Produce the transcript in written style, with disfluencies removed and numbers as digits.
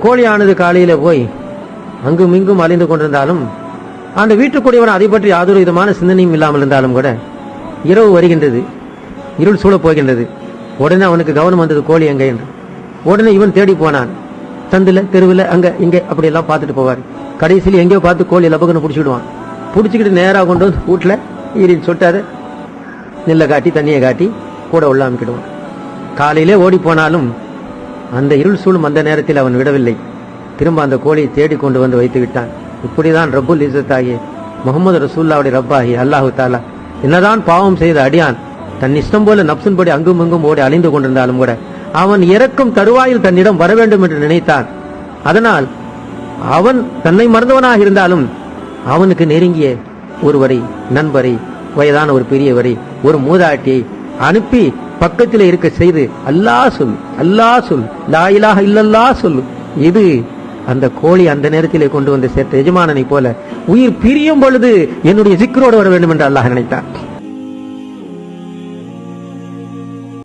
கோழியானது காலையில போய் அங்கும் இங்கும் அலைந்து கொண்டிருந்தாலும் அந்த வீட்டுக்குரியவன் அதை பற்றி யாதொரு விதமான சிந்தனையும் இல்லாமல் இருந்தாலும் கூட இரவு வருகின்றது, இருள் சூழ போகின்றது. உடனே அவனுக்கு கவனம் வந்தது கோழி எங்க என்று. உடனே இவன் தேடி போனான். சந்தில தெருவில் அங்க இங்க அப்படி எல்லாம் பார்த்துட்டு போவார். கடைசியில் எங்கேயோ பார்த்து கோழி லபகன்னு பிடிச்சிடுவான். பிடிச்சிக்கிட்டு நேராக கொண்டு வந்து வீட்டுல ஈரின் சொட்டாத நெல்லை காட்டி தண்ணியை காட்டி கூட உள்ள அமைக்கிடுவான். காலையிலே ஓடி போனாலும் அந்த இருள் சூழும் அந்த நேரத்தில் அவன் விடவில்லை. திரும்ப அந்த கோழியை தேடி கொண்டு வந்து வைத்து விட்டான். இப்படிதான் ரப்புல் இஸ்ஸத்தாகிய முகமது ரசூலுல்லாஹ்வுடைய ரப்பாகிய அல்லாஹு தஆலா என்னதான் பாவம் செய்த அடியான் தன் இஷ்டம் போல நப்சின்படி அங்கும் இங்கும் ஓடி அழிந்து கொண்டிருந்தாலும் கூட அவன் இறக்கும் தருவாயில் தன்னிடம் வர வேண்டும் என்று நினைத்தான். அதனால் அவன் தன்னை மறந்தவனாக இருந்தாலும் அவனுக்கு நெருங்கிய ஒருவரை, நண்பரை, வயதான ஒரு பெரியவரை, ஒரு மூதாட்டியை அனுப்பி பக்கத்தில் இருக்க செய்து அல்லாஹ் சொல், அல்லாஹ் சொல், லா இலாஹ இல்லல்லாஹ் சொல். இது அந்த கோழி அந்த நேரத்திலே கொண்டு வந்து சேர்த்த எஜமானனை போல உயிர் பிரியும் பொழுது என்னுடைய சிக்கரோடு வர வேண்டும் என்று அல்லாஹ் நினைத்தான்.